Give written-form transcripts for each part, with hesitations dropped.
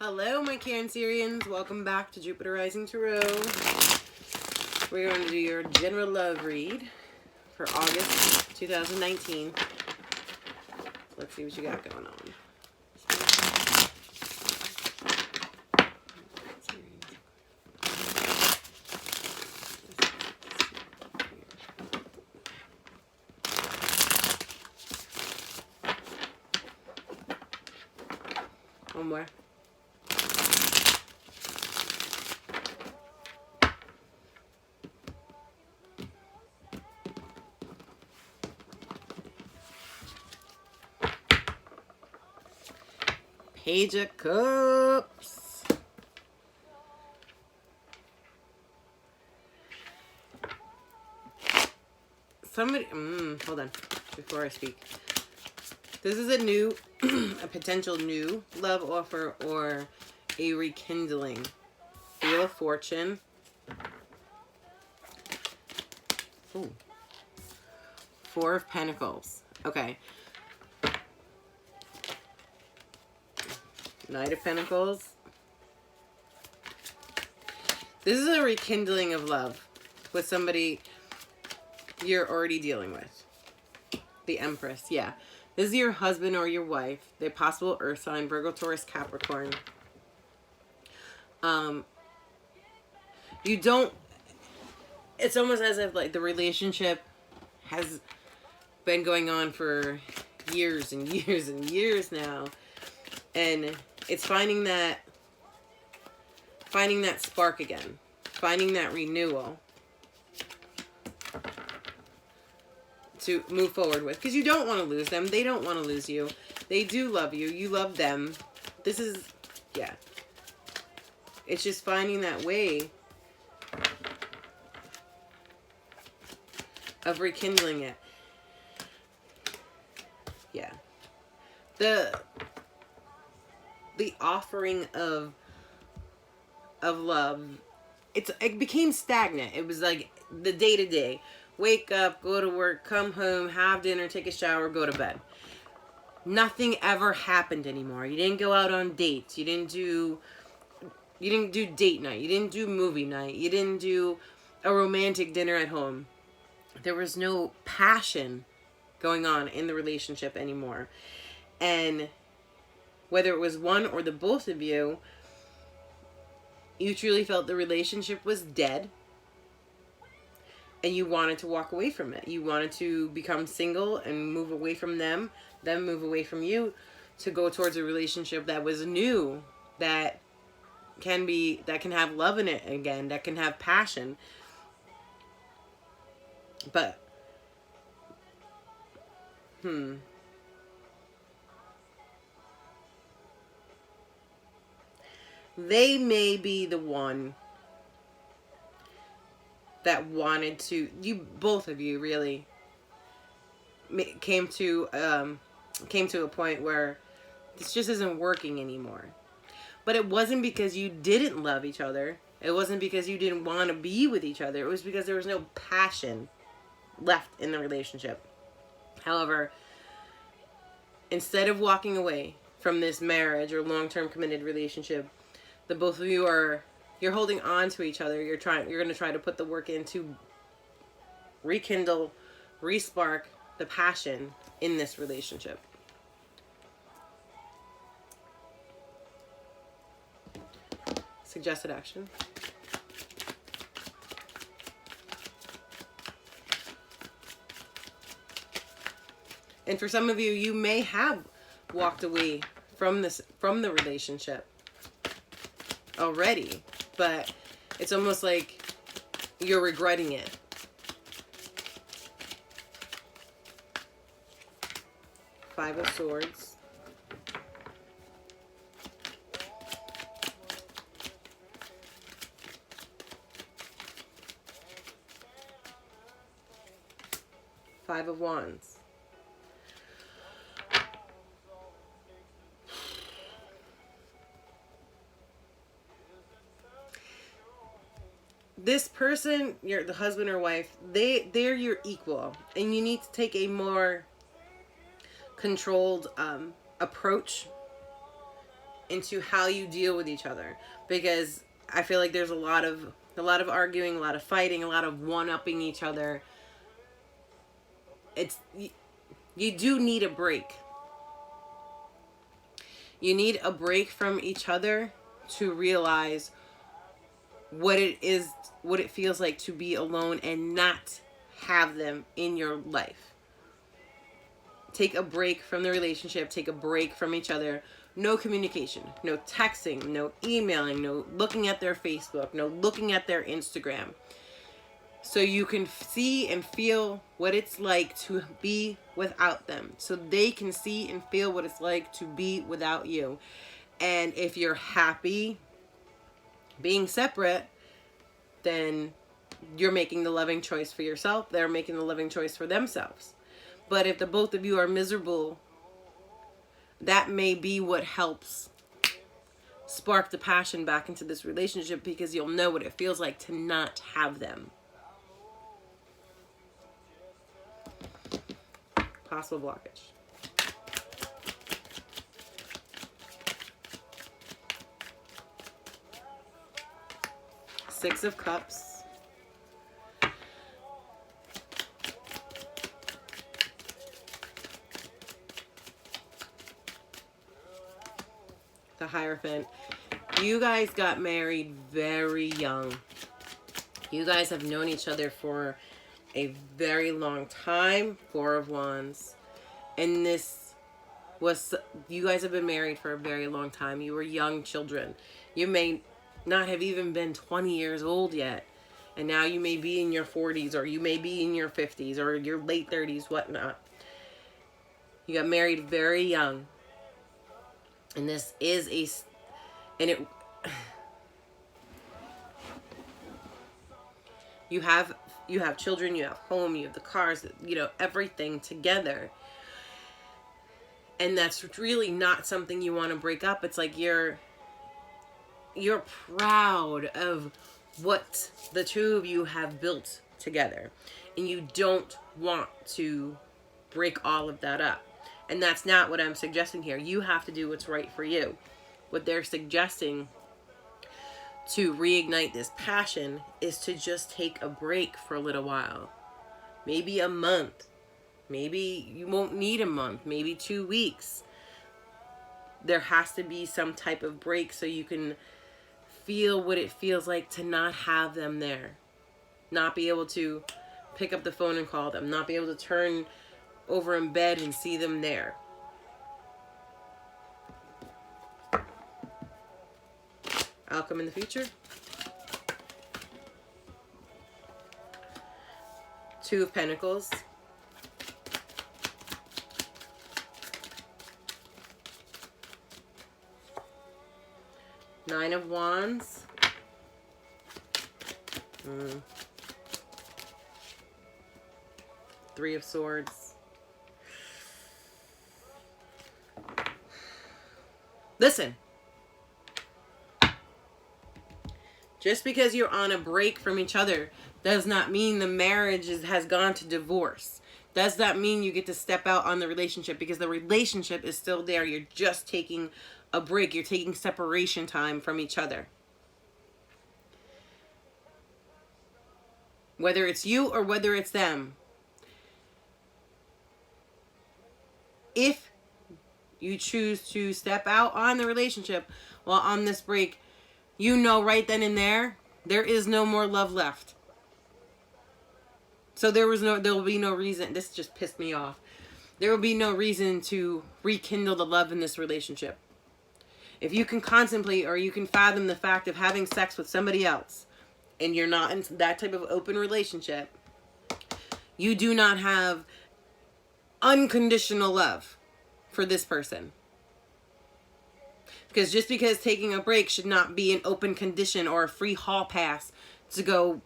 Hello, my Cancerians. Welcome back to Jupiter Rising Tarot. We're going to do your general love read for August 2019. Let's see what you got going on. One more. Page of Cups. Somebody, hold on, before I speak. This is a potential new love offer or a rekindling. Wheel of Fortune. Ooh. Four of Pentacles. Okay. Knight of Pentacles. This is a rekindling of love with somebody you're already dealing with. The Empress, yeah. This is your husband or your wife. They're possible earth sign, Virgo, Taurus, Capricorn. You don't, it's almost as if like the relationship has been going on for years and years and years now. And it's finding that spark again, finding that renewal to move forward with, because you don't want to lose them. They don't want to lose you. They do love you. You love them. This is, yeah. It's just finding that way of rekindling it. Yeah. The offering of love, it became stagnant. It was like the day-to-day. Wake up, go to work, come home, have dinner, take a shower, go to bed. Nothing ever happened anymore. You didn't go out on dates. You didn't do date night. You didn't do movie night. You didn't do a romantic dinner at home. There was no passion going on in the relationship anymore. And whether it was one or the both of you, you truly felt the relationship was dead. And you wanted to walk away from it. You wanted to become single and move away from them move away from you, to go towards a relationship that was new, that can have love in it again, that can have passion. But, they may be the one that wanted to, both of you really came to a point where this just isn't working anymore. But it wasn't because you didn't love each other. It wasn't because you didn't want to be with each other. It was because there was no passion left in the relationship. However, instead of walking away from this marriage or long-term committed relationship, the both of you you're holding on to each other. You're going to try to put the work in to rekindle, respark the passion in this relationship. Suggested action. And for some of you, you may have walked away from the relationship already, but it's almost like you're regretting it. Five of Swords. Five of Wands. This person, the husband or wife, they're your equal, and you need to take a more controlled approach into how you deal with each other, because I feel like there's a lot of arguing, a lot of fighting, a lot of one-upping each other. You do need a break. You need a break from each other to realize what it feels like to be alone and not have them in your life. Take a break from the relationship, take a break from each other. No communication, no texting, no emailing, no looking at their Facebook, no looking at their Instagram. So you can see and feel what it's like to be without them. So they can see and feel what it's like to be without you. And if you're happy being separate, then you're making the loving choice for yourself. They're making the loving choice for themselves. But if the both of you are miserable, that may be what helps spark the passion back into this relationship, because you'll know what it feels like to not have them. Possible blockage. Six of Cups. The Hierophant. You guys got married very young. You guys have known each other for a very long time. Four of Wands. And you guys have been married for a very long time. You were young children. You may not have even been 20 years old yet. And now you may be in your 40s, or you may be in your 50s, or your late 30s, whatnot. You got married very young. And this is you have children, you have home, you have the cars, everything together. And that's really not something you want to break up. It's like you're proud of what the two of you have built together. And you don't want to break all of that up. And that's not what I'm suggesting here. You have to do what's right for you. What they're suggesting to reignite this passion is to just take a break for a little while. Maybe a month. Maybe you won't need a month. Maybe 2 weeks. There has to be some type of break so you can feel what it feels like to not have them there. Not be able to pick up the phone and call them. Not be able to turn over in bed and see them there. Outcome in the future. Two of Pentacles. Nine of Wands. Three of Swords. Listen, just because you're on a break from each other does not mean the marriage has gone to divorce. Does not mean you get to step out on the relationship, because the relationship is still there. You're just taking a break. You're taking separation time from each other. Whether it's you or whether it's them. If you choose to step out on the relationship while on this break, you know right then and there is no more love left. So there will be no reason. This just pissed me off. There will be no reason to rekindle the love in this relationship. If you can contemplate or you can fathom the fact of having sex with somebody else and you're not in that type of open relationship, you do not have unconditional love for this person. Because just because taking a break should not be an open condition or a free hall pass to go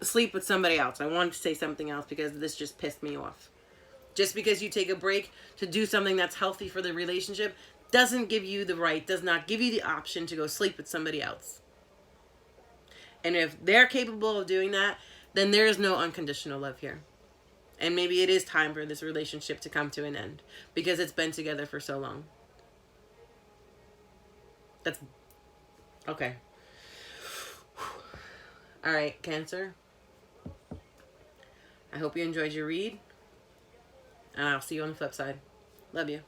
sleep with somebody else. I wanted to say something else because this just pissed me off. Just because you take a break to do something that's healthy for the relationship doesn't give you the right, does not give you the option to go sleep with somebody else. And if they're capable of doing that, then there is no unconditional love here. And maybe it is time for this relationship to come to an end because it's been together for so long. That's okay. All right, Cancer. I hope you enjoyed your read, and I'll see you on the flip side. Love you.